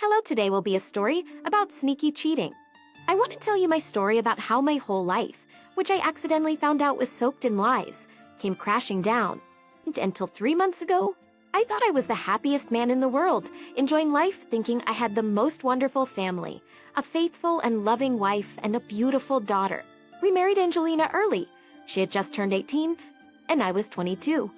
Hello, today will be a story about sneaky cheating. I want to tell you my story about how my whole life, which I accidentally found out was soaked in lies, came crashing down. And until 3 months ago, I thought I was the happiest man in the world, enjoying life thinking I had the most wonderful family, a faithful and loving wife, and a beautiful daughter. We married Angelina early. She had just turned 18, and I was 22.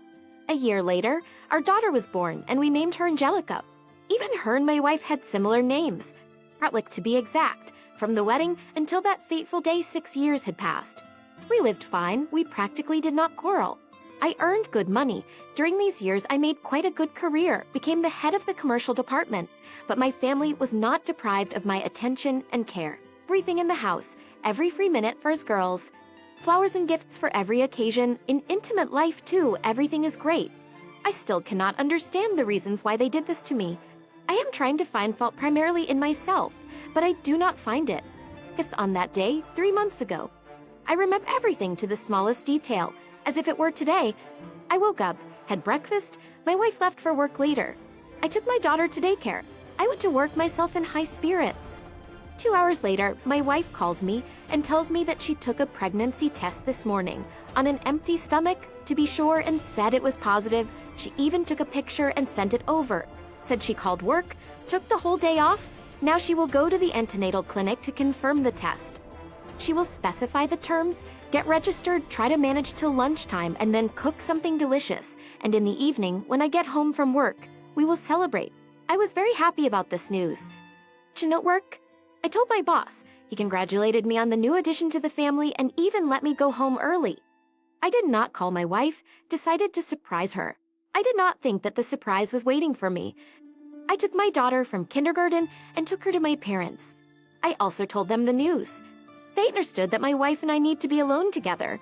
A year later, our daughter was born, and we named her Angelica. Even her and my wife had similar names, Ratlick to be exact, from the wedding until that fateful day 6 years had passed. We lived fine, we practically did not quarrel. I earned good money. During these years, I made quite a good career, became the head of the commercial department. But my family was not deprived of my attention and care. Everything in the house, every free minute for us girls. Flowers and gifts for every occasion. In intimate life, too, everything is great. I still cannot understand the reasons why they did this to me. I am trying to find fault primarily in myself, but I do not find it. Because on that day, 3 months ago, I remember everything to the smallest detail, as if it were today. I woke up, had breakfast, my wife left for work later. I took my daughter to daycare. I went to work myself in high spirits. 2 hours later, my wife calls me and tells me that she took a pregnancy test this morning on an empty stomach, to be sure, and said it was positive. She even took a picture and sent it over. Said she called work, took the whole day off. Now she will go to the antenatal clinic to confirm the test. She will specify the terms, get registered, try to manage till lunchtime, and then cook something delicious. And in the evening, when I get home from work, we will celebrate. I was very happy about this news. To note work, I told my boss. He congratulated me on the new addition to the family and even let me go home early. I did not call my wife, decided to surprise her. I did not think that the surprise was waiting for me. I took my daughter from kindergarten and took her to my parents. I also told them the news. They understood that my wife and I need to be alone together.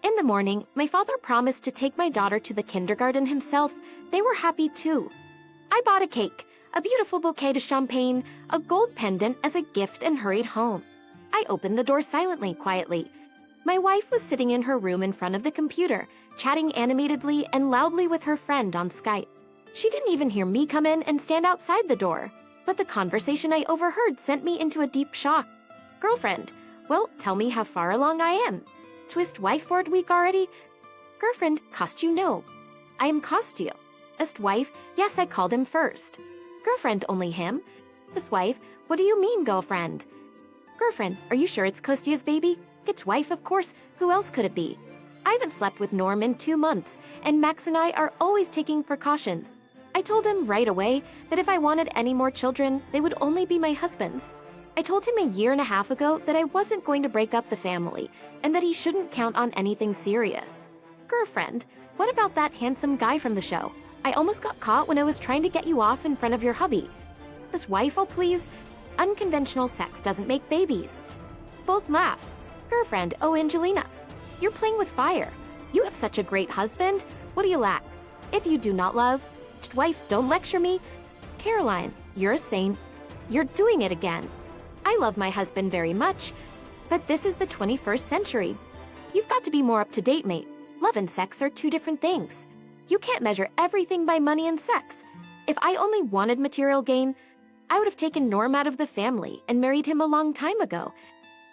In the morning, my father promised to take my daughter to the kindergarten himself. They were happy too. I bought a cake, a beautiful bouquet de champagne, a gold pendant as a gift, and hurried home. I opened the door silently, quietly. My wife was sitting in her room in front of the computer, chatting animatedly and loudly with her friend on Skype. She didn't even hear me come in and stand outside the door. But the conversation I overheard sent me into a deep shock. Girlfriend, well, tell me how far along I am. Twist wife for a week already? Girlfriend, cost you no. I am cost you. Ist wife, yes, I called him first. Girlfriend, only him? This wife, what do you mean, girlfriend? Girlfriend, are you sure it's Kostia's baby? It's wife, of course. Who else could it be? I haven't slept with Norm in 2 months, and Max and I are always taking precautions. I told him right away that if I wanted any more children, they would only be my husband's. I told him a year and a half ago that I wasn't going to break up the family, and that he shouldn't count on anything serious. Girlfriend, what about that handsome guy from the show? I almost got caught when I was trying to get you off in front of your hubby. This wife, oh please. Unconventional sex doesn't make babies. Both laugh. Girlfriend, oh Angelina, you're playing with fire. You have such a great husband. What do you lack? If you do not love, wife, don't lecture me. Caroline, you're a saint. You're doing it again. I love my husband very much, but this is the 21st century. You've got to be more up to date, mate. Love and sex are 2 different things. You can't measure everything by money and sex. If I only wanted material gain, I would have taken Norm out of the family and married him a long time ago.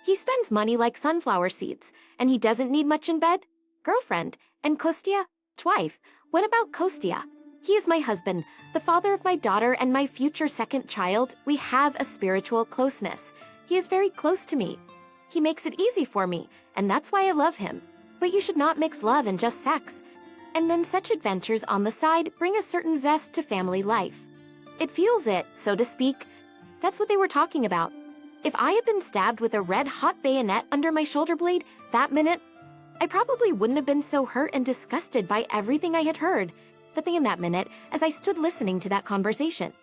He spends money like sunflower seeds, and he doesn't need much in bed. Girlfriend, and Kostia? Wife, what about Kostia? He is my husband, the father of my daughter and my future second child. We have a spiritual closeness. He is very close to me. He makes it easy for me, and that's why I love him. But you should not mix love and just sex. And then such adventures on the side bring a certain zest to family life. It fuels it, so to speak. That's what they were talking about. If I had been stabbed with a red-hot bayonet under my shoulder blade that minute, I probably wouldn't have been so hurt and disgusted by everything I had heard. The thing in that minute, as I stood listening to that conversation,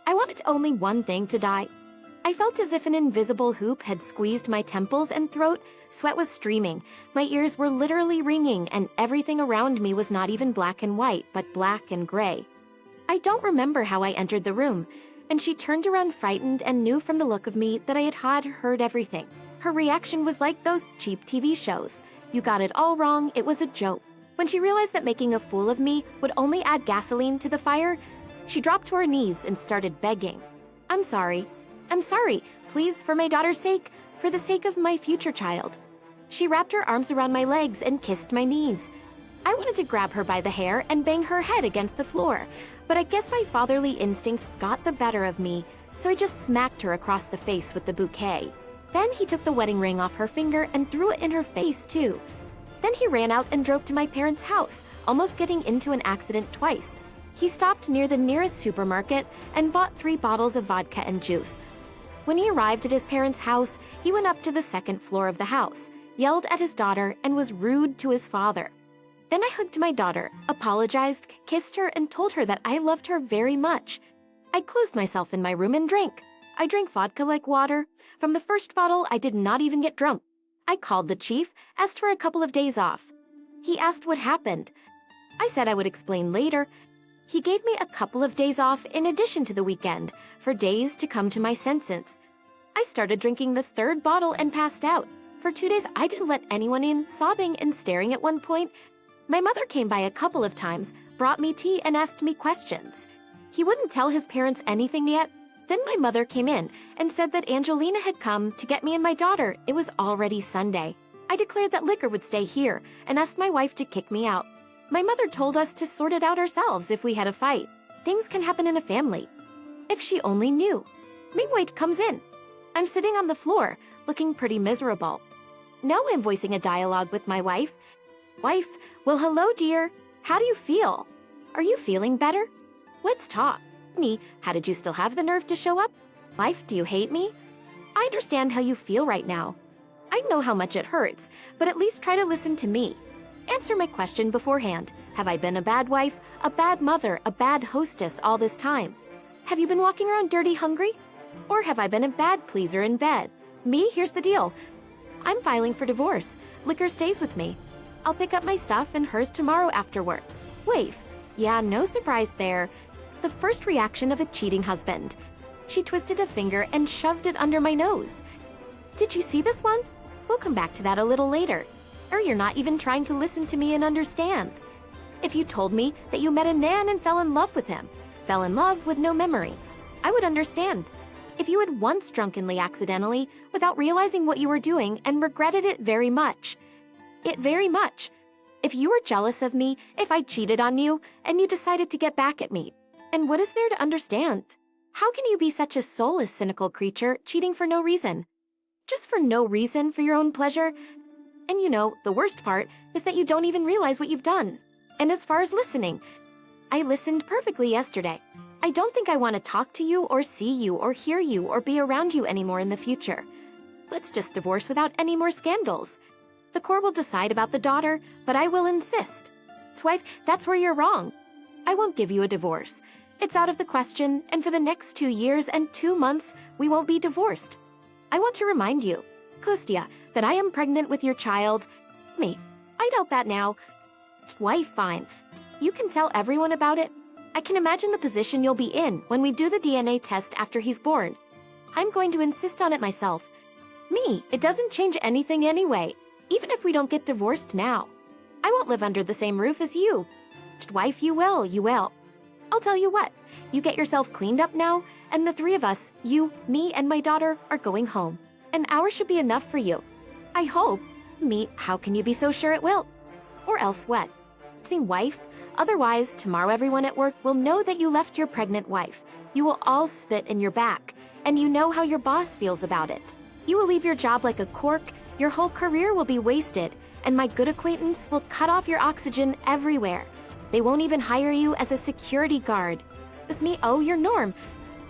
I wanted only one thing: to die. I felt as if an invisible hoop had squeezed my temples and throat. Sweat was streaming. My ears were literally ringing, and everything around me was not even black and white, but black and gray. I don't remember how I entered the room, and she turned around frightened and knew from the look of me that I had heard everything. Her reaction was like those cheap TV shows. You got it all wrong, it was a joke. When she realized that making a fool of me would only add gasoline to the fire, she dropped to her knees and started begging. I'm sorry. I'm sorry. Please, for my daughter's sake, for the sake of my future child. She wrapped her arms around my legs and kissed my knees. I wanted to grab her by the hair and bang her head against the floor, but I guess my fatherly instincts got the better of me, so I just smacked her across the face with the bouquet. Then he took the wedding ring off her finger and threw it in her face too. Then he ran out and drove to my parents' house, almost getting into an accident twice. He stopped near the nearest supermarket and bought 3 bottles of vodka and juice. When he arrived at his parents' house, he went up to the 2nd floor of the house, yelled at his daughter, and was rude to his father. Then I hugged my daughter, apologized, kissed her, and told her that I loved her very much. I closed myself in my room and drank. I drank vodka like water. From the first bottle, I did not even get drunk. I called the chief, asked for a couple of days off. He asked what happened. I said I would explain later. He gave me a couple of days off in addition to the weekend, for days to come to my senses. I started drinking the 3rd bottle and passed out. For 2 days, I didn't let anyone in, sobbing and staring at one point. My mother came by a couple of times, brought me tea, and asked me questions. He wouldn't tell his parents anything yet. Then my mother came in and said that Angelina had come to get me and my daughter. It was already Sunday. I declared that liquor would stay here and asked my wife to kick me out. My mother told us to sort it out ourselves if we had a fight. Things can happen in a family. If she only knew. Mingwei comes in. I'm sitting on the floor, looking pretty miserable. Now I'm voicing a dialogue with my wife. Wife, well, hello, dear. How do you feel? Are you feeling better? Let's talk. Me, how did you still have the nerve to show up? Wife, do you hate me? I understand how you feel right now. I know how much it hurts, but at least try to listen to me. Answer my question beforehand. Have I been a bad wife, a bad mother, a bad hostess all this time? Have you been walking around dirty hungry? Or have I been a bad pleaser in bed? Me, here's the deal. I'm filing for divorce. Liquor stays with me. I'll pick up my stuff and hers tomorrow after work. Wife, yeah, no surprise there. The first reaction of a cheating husband. She twisted a finger and shoved it under my nose. Did you see this one? We'll come back to that a little later. Or you're not even trying to listen to me and understand. If you told me that you met a man and fell in love with him, fell in love with no memory, I would understand. If you had once drunkenly accidentally, without realizing what you were doing, and regretted it very much. If you were jealous of me, if I cheated on you, and you decided to get back at me. And what is there to understand? How can you be such a soulless, cynical creature, cheating for no reason? Just for no reason, for your own pleasure? And you know, the worst part is that you don't even realize what you've done. And as far as listening, I listened perfectly yesterday. I don't think I want to talk to you or see you or hear you or be around you anymore in the future. Let's just divorce without any more scandals. The court will decide about the daughter, but I will insist. Wife, that's where you're wrong. I won't give you a divorce. It's out of the question, and for the next 2 years and 2 months, we won't be divorced. I want to remind you, Kostya, that I am pregnant with your child. Me. I doubt that now. Wife, fine. You can tell everyone about it. I can imagine the position you'll be in when we do the DNA test after he's born. I'm going to insist on it myself. Me, it doesn't change anything anyway, even if we don't get divorced now. I won't live under the same roof as you. Wife, you will. I'll tell you what, you get yourself cleaned up now, and the 3 of us, you, me, and my daughter, are going home. An hour should be enough for you. I hope. Me, how can you be so sure it will? Or else what? See, wife, otherwise, tomorrow everyone at work will know that you left your pregnant wife. You will all spit in your back, and you know how your boss feels about it. You will leave your job like a cork, your whole career will be wasted, and my good acquaintance will cut off your oxygen everywhere. They won't even hire you as a security guard. Is me, oh, your Norm.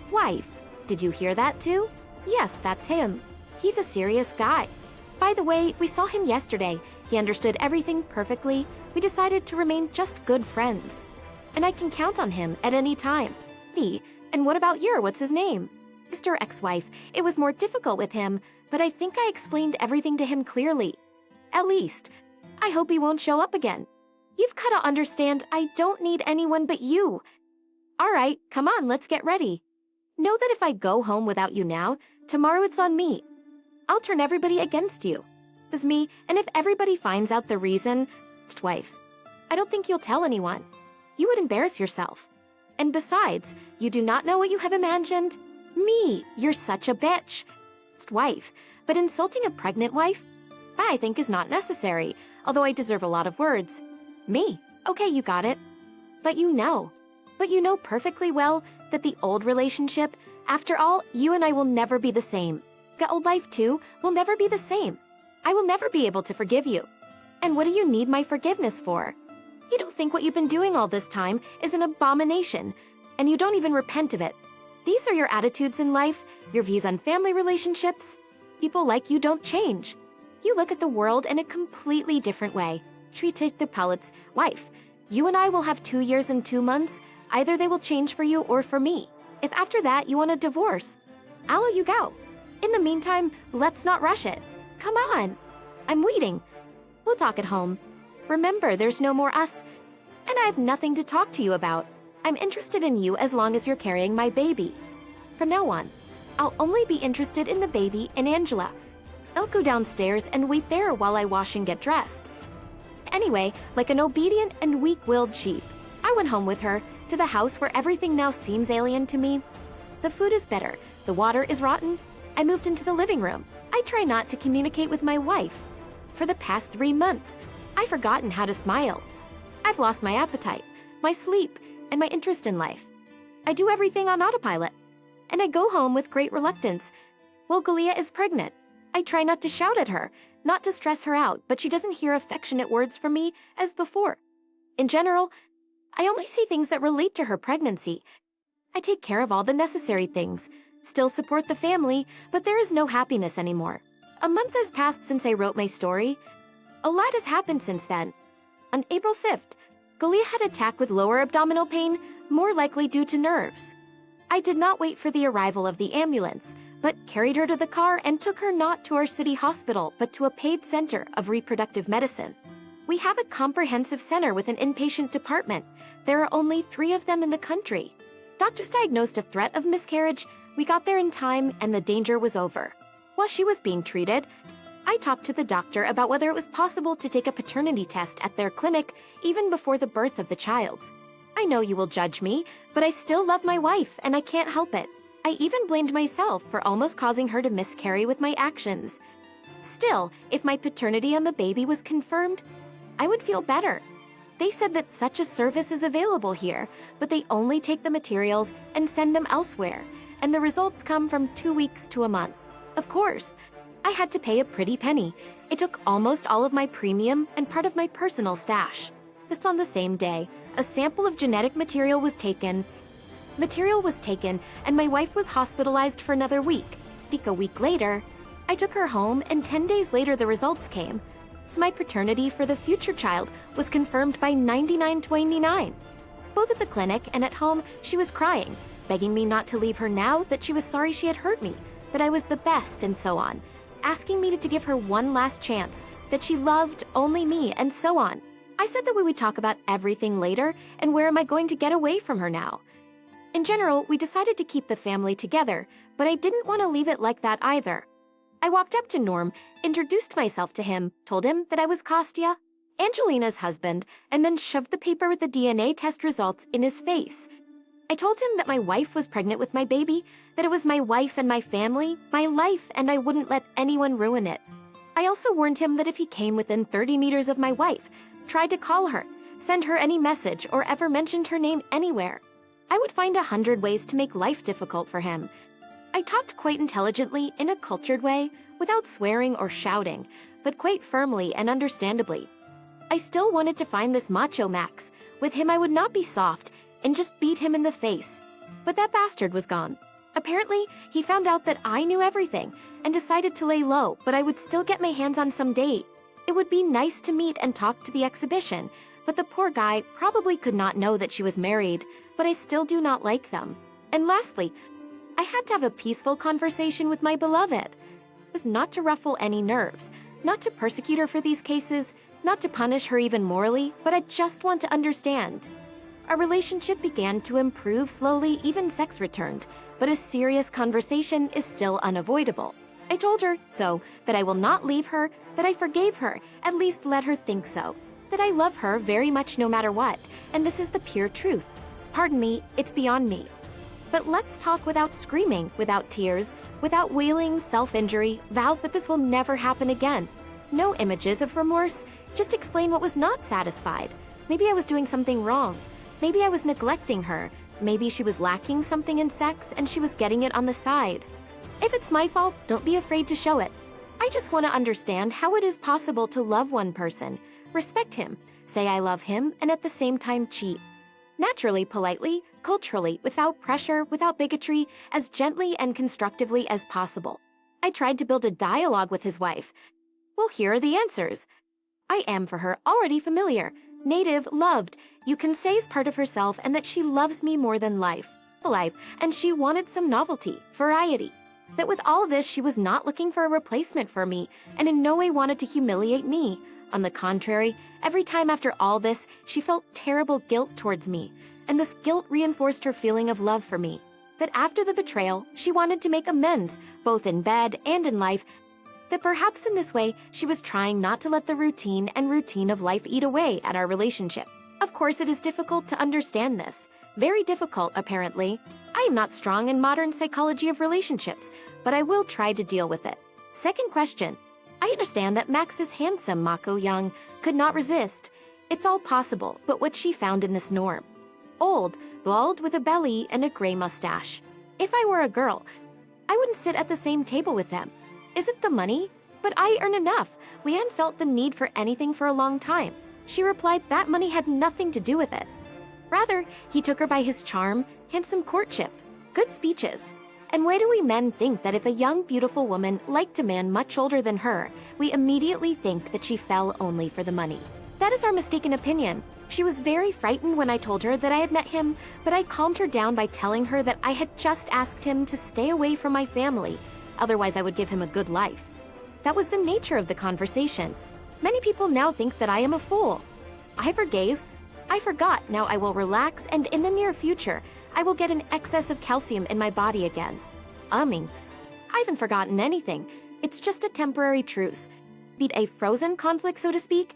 Wife, did you hear that too? Yes, that's him. He's a serious guy. By the way, we saw him yesterday. He understood everything perfectly. We decided to remain just good friends. And I can count on him at any time. And what about what's his name? Mr. Ex-wife, it was more difficult with him, but I think I explained everything to him clearly. At least, I hope he won't show up again. You've gotta understand, I don't need anyone but you. All right, come on, let's get ready. Know that if I go home without you now, tomorrow it's on me. I'll turn everybody against you. It's me, and if everybody finds out the reason, wife, I don't think you'll tell anyone. You would embarrass yourself. And besides, you do not know what you have imagined. Me, you're such a bitch. Wife, but insulting a pregnant wife, I think is not necessary, although I deserve a lot of words. Me, okay, you got it. But you know perfectly well that the old relationship, after all, you and I will never be the same. The old life too will never be the same. I will never be able to forgive you. And what do you need my forgiveness for? You don't think what you've been doing all this time is an abomination, and you don't even repent of it. These are your attitudes in life, your views on family relationships. People like you don't change. You look at the world in a completely different way. Treated the palate's wife. You and I will have 2 years and 2 months. Either they will change for you or for me. If after that you want a divorce, I'll let you go. In the meantime, let's not rush it. Come on. I'm waiting. We'll talk at home. Remember, there's no more us, and I have nothing to talk to you about. I'm interested in you as long as you're carrying my baby. From now on, I'll only be interested in the baby and Angela. I'll go downstairs and wait there while I wash and get dressed. Anyway, like an obedient and weak-willed sheep, I went home with her to the house where everything now seems alien to me. The food is bitter, the water is rotten. I moved into the living room. I try not to communicate with my wife. For the past 3 months, I've forgotten how to smile. I've lost my appetite, my sleep, and my interest in life. I do everything on autopilot. And I go home with great reluctance. Well, Galia is pregnant. I try not to shout at her, not to stress her out, but she doesn't hear affectionate words from me as before. In general, I only say things that relate to her pregnancy. I take care of all the necessary things, still support the family, but there is no happiness anymore. A month has passed since I wrote my story. A lot has happened since then. On April 5th, Galia had an attack with lower abdominal pain, more likely due to nerves. I did not wait for the arrival of the ambulance, but carried her to the car and took her not to our city hospital, but to a paid center of reproductive medicine. We have a comprehensive center with an inpatient department. There are only 3 of them in the country. Doctors diagnosed a threat of miscarriage. We got there in time and the danger was over. While she was being treated, I talked to the doctor about whether it was possible to take a paternity test at their clinic even before the birth of the child. I know you will judge me, but I still love my wife and I can't help it. I even blamed myself for almost causing her to miscarry with my actions. Still, if my paternity on the baby was confirmed, I would feel better. They said that such a service is available here, but they only take the materials and send them elsewhere, and the results come from 2 weeks to a month. Of course, I had to pay a pretty penny. It took almost all of my premium and part of my personal stash. Just on the same day, a sample of genetic material was taken, and my wife was hospitalized for another week. A week later, I took her home, and 10 days later the results came. So my paternity for the future child was confirmed by 99.29. Both at the clinic and at home, she was crying, begging me not to leave her now, that she was sorry she had hurt me, that I was the best, and so on, asking me to give her one last chance, that she loved only me, and so on. I said that we would talk about everything later, and where am I going to get away from her now? In general, we decided to keep the family together, but I didn't want to leave it like that either. I walked up to Norm, introduced myself to him, told him that I was Kostya, Angelina's husband, and then shoved the paper with the DNA test results in his face. I told him that my wife was pregnant with my baby, that it was my wife and my family, my life, and I wouldn't let anyone ruin it. I also warned him that if he came within 30 meters of my wife, tried to call her, send her any message, or ever mentioned her name anywhere, I would find 100 ways to make life difficult for him. I talked quite intelligently, in a cultured way, without swearing or shouting, but quite firmly and understandably. I still wanted to find this macho Max. With him I would not be soft, and just beat him in the face. But that bastard was gone. Apparently, he found out that I knew everything, and decided to lay low, but I would still get my hands on some date. It would be nice to meet and talk to the exhibition, but the poor guy probably could not know that she was married, but I still do not like them. And lastly, I had to have a peaceful conversation with my beloved. It was not to ruffle any nerves, not to persecute her for these cases, not to punish her even morally, but I just want to understand. Our relationship began to improve slowly, even sex returned, but a serious conversation is still unavoidable. I told her so, that I will not leave her, that I forgave her, at least let her think so, that I love her very much no matter what, and this is the pure truth. Pardon me, it's beyond me. But let's talk without screaming, without tears, without wailing, self-injury, vows that this will never happen again. No images of remorse, just explain what was not satisfied. Maybe I was doing something wrong. Maybe I was neglecting her. Maybe she was lacking something in sex and she was getting it on the side. If it's my fault, don't be afraid to show it. I just want to understand how it is possible to love one person, respect him, say I love him, and at the same time cheat. Naturally, politely, culturally, without pressure, without bigotry, as gently and constructively as possible. I tried to build a dialogue with his wife. Well, here are the answers. I am for her already familiar, native, loved. You can say is part of herself and that she loves me more than life, and she wanted some novelty, variety. That with all this, she was not looking for a replacement for me and in no way wanted to humiliate me. On the contrary, every time after all this, she felt terrible guilt towards me, and this guilt reinforced her feeling of love for me. That after the betrayal, she wanted to make amends, both in bed and in life, that perhaps in this way, she was trying not to let the routine of life eat away at our relationship. Of course, it is difficult to understand this. Very difficult, apparently. I am not strong in modern psychology of relationships, but I will try to deal with it. Second question. I understand that Max is handsome, Mako Young could not resist. It's all possible, but what she found in this norm. Old, bald with a belly and a gray mustache. If I were a girl, I wouldn't sit at the same table with them. Is it the money? But I earn enough. We hadn't felt the need for anything for a long time. She replied that money had nothing to do with it. Rather, he took her by his charm, handsome courtship, good speeches. And why do we men think that if a young, beautiful woman liked a man much older than her, we immediately think that she fell only for the money? That is our mistaken opinion. She was very frightened when I told her that I had met him, but I calmed her down by telling her that I had just asked him to stay away from my family, otherwise I would give him a good life. That was the nature of the conversation. Many people now think that I am a fool. I forgave. I forgot. Now I will relax, and in the near future, I will get an excess of calcium in my body again. I haven't forgotten anything. It's just a temporary truce. Beat a frozen conflict, so to speak.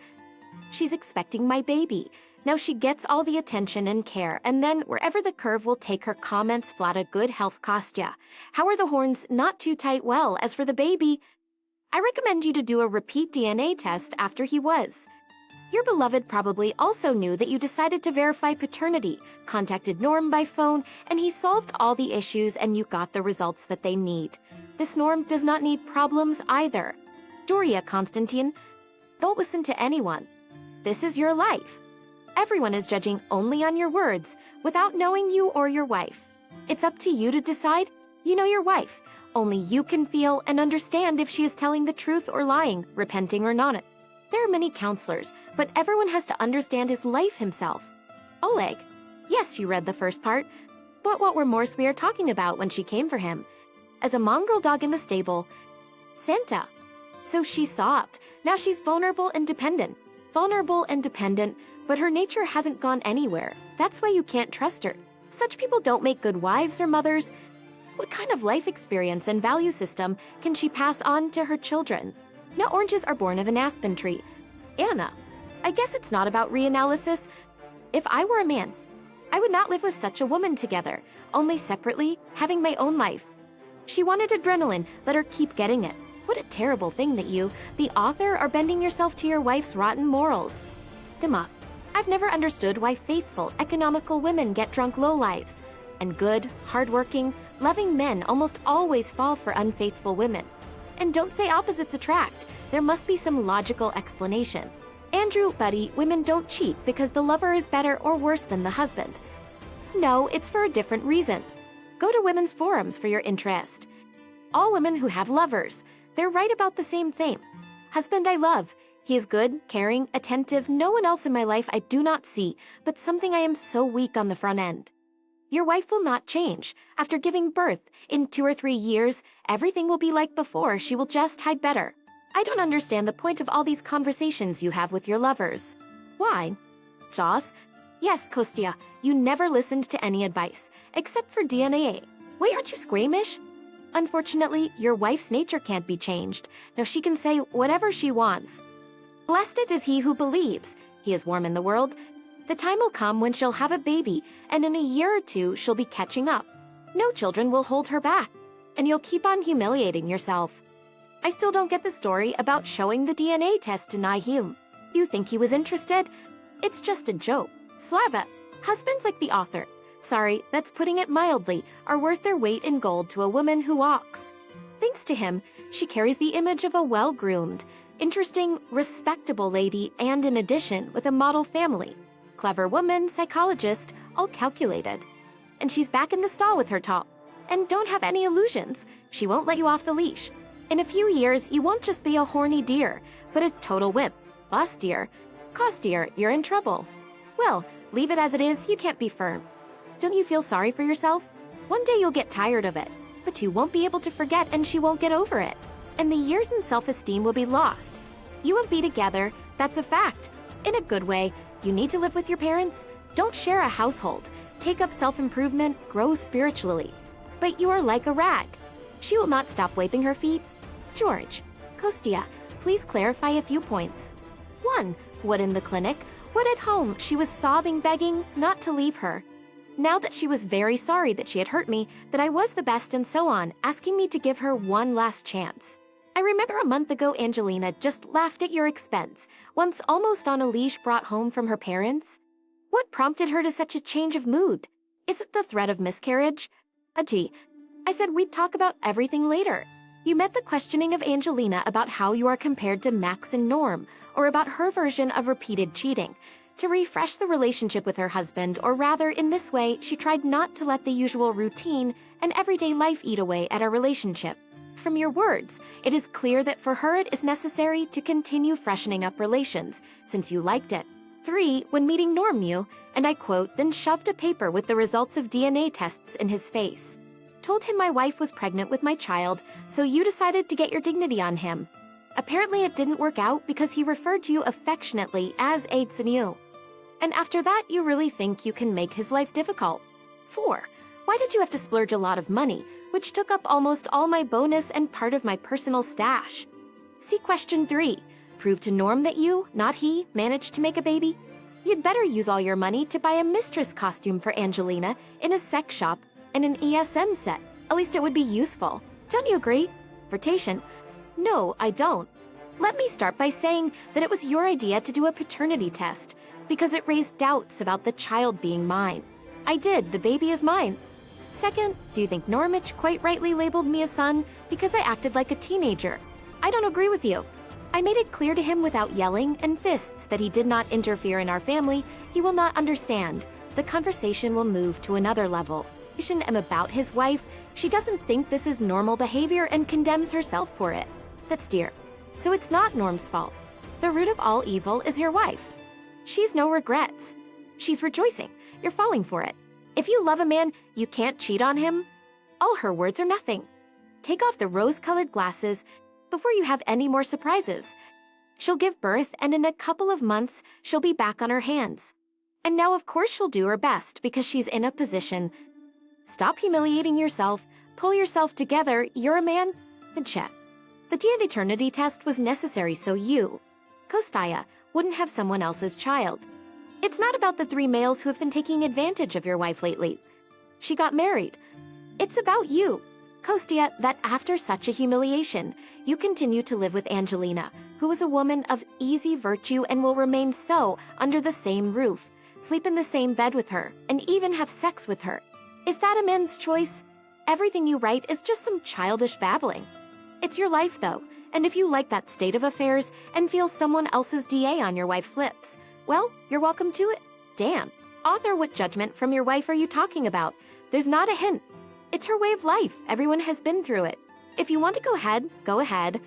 She's expecting my baby. Now she gets all the attention and care, and then wherever the curve will take her comments flat a good health cost ya. How are the horns not too tight? Well, as for the baby, I recommend you to do a repeat DNA test after he was. Your beloved probably also knew that you decided to verify paternity, contacted Norm by phone, and he solved all the issues and you got the results that they need. This Norm does not need problems either. Doria Constantine, don't listen to anyone. This is your life. Everyone is judging only on your words, without knowing you or your wife. It's up to you to decide. You know your wife. Only you can feel and understand if she is telling the truth or lying, repenting or not. There are many counselors, but everyone has to understand his life himself. Oleg. Yes, you read the first part. But what remorse we are talking about when she came for him? As a mongrel dog in the stable. Santa. So she sobbed. Now she's vulnerable and dependent. Vulnerable and dependent, but her nature hasn't gone anywhere. That's why you can't trust her. Such people don't make good wives or mothers. What kind of life experience and value system can she pass on to her children? No oranges are born of an aspen tree. Anna, I guess it's not about reanalysis. If I were a man, I would not live with such a woman together, only separately, having my own life. She wanted adrenaline, let her keep getting it. What a terrible thing that you, the author, are bending yourself to your wife's rotten morals. Dima, I've never understood why faithful, economical women get drunk lowlives, and good, hardworking, loving men almost always fall for unfaithful women. And don't say opposites attract. There must be some logical explanation. Andrew, buddy, women don't cheat because the lover is better or worse than the husband. No, it's for a different reason. Go to women's forums for your interest. All women who have lovers, they're right about the same thing. Husband I love. He is good, caring, attentive. No one else in my life I do not see, but something I am so weak on the front end. Your wife will not change. After giving birth, in 2 or 3 years, everything will be like before. She will just hide better. I don't understand the point of all these conversations you have with your lovers. Why? Joss? Yes, Kostya, you never listened to any advice, except for DNA. Wait, aren't you squeamish? Unfortunately, your wife's nature can't be changed. Now she can say whatever she wants. Blessed is he who believes. He is warm in the world. The time will come when she'll have a baby, and in a year or 2, she'll be catching up. No children will hold her back, and you'll keep on humiliating yourself. I still don't get the story about showing the DNA test to Nahum. You think he was interested? It's just a joke. Slava. Husbands like the author, sorry, that's putting it mildly, are worth their weight in gold to a woman who walks. Thanks to him, she carries the image of a well-groomed, interesting, respectable lady, and in addition, with a model family. Clever woman, psychologist, all calculated. And she's back in the stall with her top. And don't have any illusions, she won't let you off the leash. In a few years, you won't just be a horny deer, but a total wimp. Boss deer, cost deer, you're in trouble. Well, leave it as it is, you can't be firm. Don't you feel sorry for yourself? One day you'll get tired of it, but you won't be able to forget and she won't get over it. And the years in self-esteem will be lost. You won't be together, that's a fact. In a good way, you need to live with your parents. Don't share a household. Take up self-improvement, grow spiritually. But you are like a rag. She will not stop wiping her feet. George, Kostya, please clarify a few points. 1. What in the clinic? What at home? She was sobbing, begging not to leave her. Now that she was very sorry that she had hurt me, that I was the best and so on, asking me to give her one last chance. I remember a month ago Angelina just laughed at your expense, once almost on a leash brought home from her parents. What prompted her to such a change of mood? Is it the threat of miscarriage? I said we'd talk about everything later. You met the questioning of Angelina about how you are compared to Max and Norm, or about her version of repeated cheating. To refresh the relationship with her husband, or rather, in this way, she tried not to let the usual routine and everyday life eat away at our relationship. From your words, it is clear that for her it is necessary to continue freshening up relations, since you liked it. 3. When meeting Norm, you, and I quote, then shoved a paper with the results of DNA tests in his face. Told him my wife was pregnant with my child, so you decided to get your dignity on him. Apparently it didn't work out because he referred to you affectionately as AIDS and you. And after that, you really think you can make his life difficult. 4. Why did you have to splurge a lot of money, which took up almost all my bonus and part of my personal stash? See question 3. Prove to Norm that you, not he, managed to make a baby? You'd better use all your money to buy a mistress costume for Angelina in a sex shop and an ESM set. At least it would be useful. Don't you agree? Flirtation. No, I don't. Let me start by saying that it was your idea to do a paternity test because it raised doubts about the child being mine. I did, the baby is mine. Second, do you think Normich quite rightly labeled me a son because I acted like a teenager? I don't agree with you. I made it clear to him without yelling and fists that he did not interfere in our family. He will not understand. The conversation will move to another level. And about his wife, she doesn't think this is normal behavior and condemns herself for it. That's dear. So it's not Norm's fault. The root of all evil is your wife. She's no regrets. She's rejoicing. You're falling for it. If you love a man, you can't cheat on him. All her words are nothing. Take off the rose-colored glasses before you have any more surprises. She'll give birth, and in a couple of months, she'll be back on her hands. And now, of course, she'll do her best because she's in a position. Stop humiliating yourself. Pull yourself together. You're a man. And chat. The DNA eternity test was necessary so you, Kostya, wouldn't have someone else's child. It's not about the 3 males who have been taking advantage of your wife lately. She got married. It's about you, Kostya, that after such a humiliation, you continue to live with Angelina, who is a woman of easy virtue and will remain so under the same roof, sleep in the same bed with her, and even have sex with her. Is that a man's choice? Everything you write is just some childish babbling. It's your life, though, and if you like that state of affairs and feel someone else's DA on your wife's lips, well, you're welcome to it. Damn. Author, what judgment from your wife are you talking about? There's not a hint. It's her way of life. Everyone has been through it. If you want to go ahead, go ahead.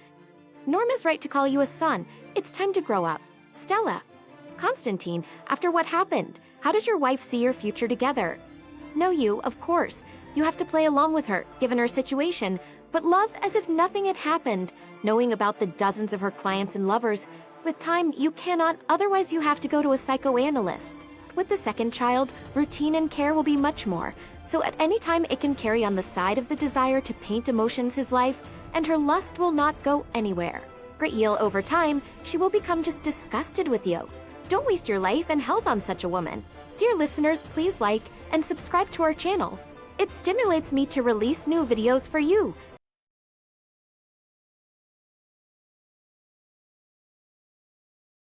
Norm is right to call you a son. It's time to grow up. Stella. Constantine, after what happened, how does your wife see your future together? No, you, of course. You have to play along with her, given her situation, but love as if nothing had happened, knowing about the dozens of her clients and lovers. With time, you cannot, otherwise you have to go to a psychoanalyst. With the second child, routine and care will be much more, so at any time it can carry on the side of the desire to paint emotions his life, and her lust will not go anywhere. Great Eel, over time, she will become just disgusted with you. Don't waste your life and health on such a woman. Dear listeners, please like and subscribe to our channel. It stimulates me to release new videos for you,